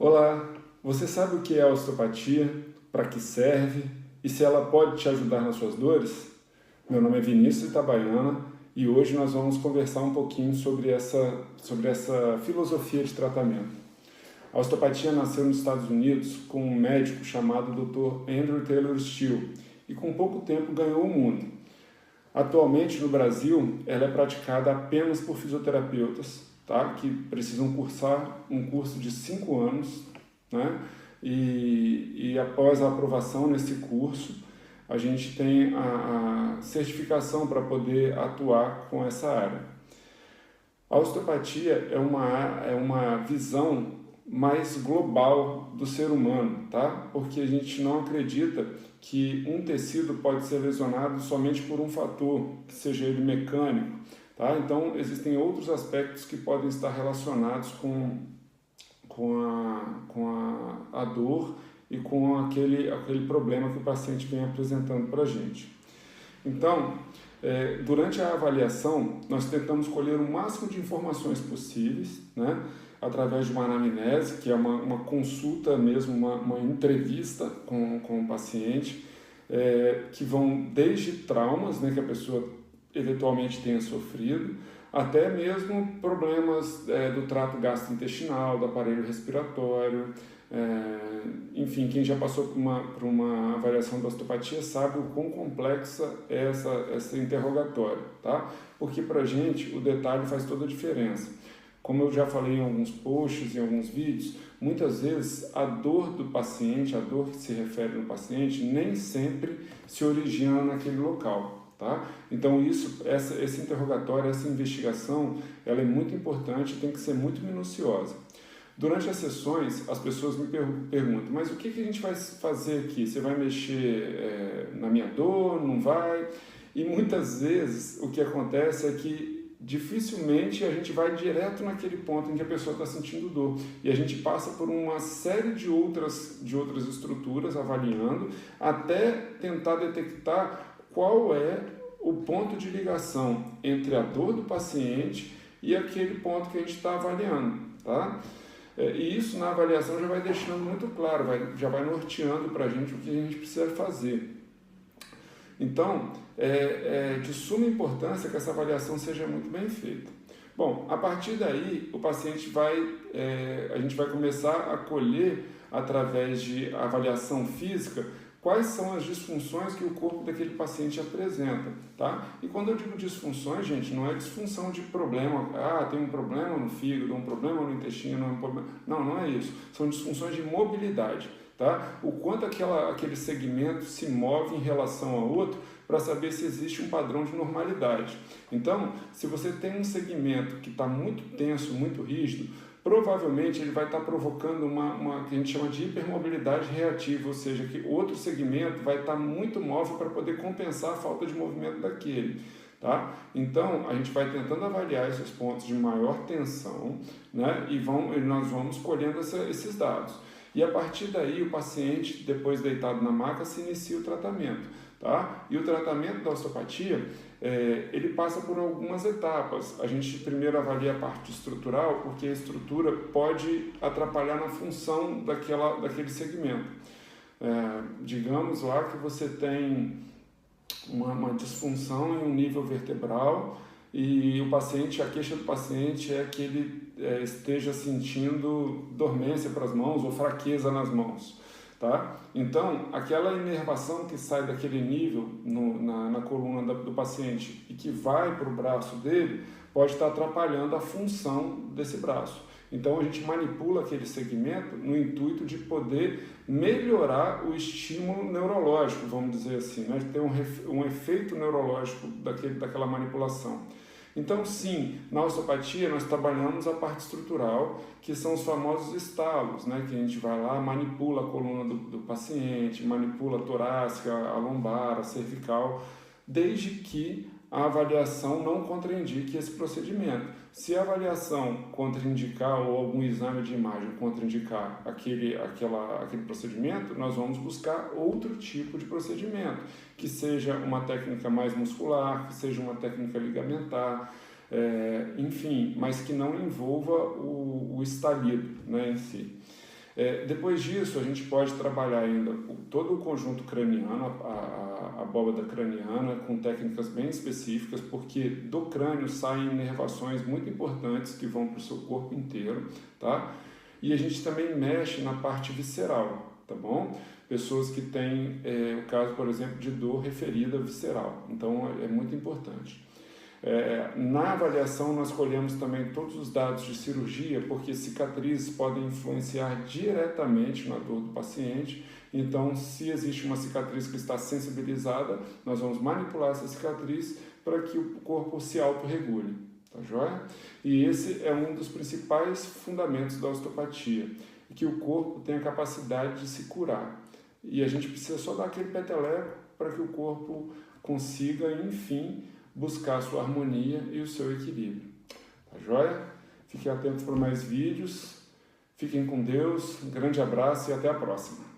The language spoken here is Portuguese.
Olá, você sabe o que é a osteopatia, para que serve e se ela pode te ajudar nas suas dores? Meu nome é Vinícius Itabaiana e hoje nós vamos conversar um pouquinho sobre essa filosofia de tratamento. A osteopatia nasceu nos Estados Unidos com um médico chamado Dr. Andrew Taylor Still e com pouco tempo ganhou o mundo. Atualmente no Brasil ela é praticada apenas por fisioterapeutas, tá? Que precisam cursar um curso de 5 anos, né? E após a aprovação nesse curso, a gente tem a certificação para poder atuar com essa área. A osteopatia é uma visão mais global do ser humano, tá? Porque a gente não acredita que um tecido pode ser lesionado somente por um fator, que seja ele mecânico, tá? Então, existem outros aspectos que podem estar relacionados com a dor e com aquele problema que o paciente vem apresentando para a gente. Então, durante a avaliação, nós tentamos colher o máximo de informações possíveis, né? Através de uma anamnese, que é uma consulta mesmo, uma entrevista com o paciente, que vão desde traumas, né, que a pessoa eventualmente tenha sofrido, até mesmo problemas do trato gastrointestinal, do aparelho respiratório, enfim, quem já passou por uma avaliação da osteopatia sabe o quão complexa é essa interrogatória, tá? Porque pra gente o detalhe faz toda a diferença. Como eu já falei em alguns posts, em alguns vídeos, muitas vezes a dor do paciente, a dor que se refere no paciente, nem sempre se origina naquele local, tá? Então esse interrogatório, essa investigação, ela é muito importante e tem que ser muito minuciosa. Durante as sessões, as pessoas me perguntam, mas o que a gente vai fazer aqui? Você vai mexer na minha dor? Não vai? E muitas vezes o que acontece é que dificilmente a gente vai direto naquele ponto em que a pessoa está sentindo dor. E a gente passa por uma série de outras estruturas avaliando até tentar detectar qual é o ponto de ligação entre a dor do paciente e aquele ponto que a gente está avaliando, tá? E isso na avaliação já vai deixando muito claro, já vai norteando para a gente o que a gente precisa fazer. Então, é de suma importância que essa avaliação seja muito bem feita. Bom, a partir daí, a gente vai começar a colher, através de avaliação física, quais são as disfunções que o corpo daquele paciente apresenta, tá? E quando eu digo disfunções, gente, não é disfunção de problema, tem um problema no fígado, um problema no intestino, não é isso. São disfunções de mobilidade, tá? O quanto aquele segmento se move em relação ao outro para saber se existe um padrão de normalidade. Então, se você tem um segmento que está muito tenso, muito rígido, provavelmente ele vai estar provocando uma que a gente chama de hipermobilidade reativa, ou seja, que outro segmento vai estar muito móvel para poder compensar a falta de movimento daquele. Tá? Então, a gente vai tentando avaliar esses pontos de maior tensão, né? E nós vamos colhendo esses dados. E a partir daí, o paciente, depois deitado na maca, se inicia o tratamento. Tá? E o tratamento da osteopatia, ele passa por algumas etapas. A gente primeiro avalia a parte estrutural, porque a estrutura pode atrapalhar na função daquele segmento. Digamos lá que você tem uma disfunção em um nível vertebral e a queixa do paciente é que ele esteja sentindo dormência para as mãos ou fraqueza nas mãos. Tá? Então, aquela inervação que sai daquele nível na coluna do paciente e que vai para o braço dele pode estar atrapalhando a função desse braço. Então, a gente manipula aquele segmento no intuito de poder melhorar o estímulo neurológico, vamos dizer assim, né? Ter um efeito neurológico daquela manipulação. Então, sim, na osteopatia nós trabalhamos a parte estrutural, que são os famosos estalos, né? Que a gente vai lá, manipula a coluna do paciente, manipula a torácica, a lombar, a cervical, desde que a avaliação não contraindique esse procedimento. Se a avaliação contraindicar ou algum exame de imagem contraindicar aquele procedimento, nós vamos buscar outro tipo de procedimento, que seja uma técnica mais muscular, que seja uma técnica ligamentar, enfim, mas que não envolva o estalido, né, em si. Depois disso, a gente pode trabalhar ainda todo o conjunto craniano, a abóbada craniana, com técnicas bem específicas, porque do crânio saem inervações muito importantes que vão para o seu corpo inteiro, tá? E a gente também mexe na parte visceral, tá bom? Pessoas que têm o caso, por exemplo, de dor referida visceral, então é muito importante. Na avaliação, nós colhemos também todos os dados de cirurgia, porque cicatrizes podem influenciar diretamente na dor do paciente. Então, se existe uma cicatriz que está sensibilizada, nós vamos manipular essa cicatriz para que o corpo se autorregule, tá joia? E esse é um dos principais fundamentos da osteopatia, que o corpo tem a capacidade de se curar. E a gente precisa só dar aquele peteleco para que o corpo consiga, enfim, buscar a sua harmonia e o seu equilíbrio. Tá joia? Fiquem atentos para mais vídeos. Fiquem com Deus. Um grande abraço e até a próxima.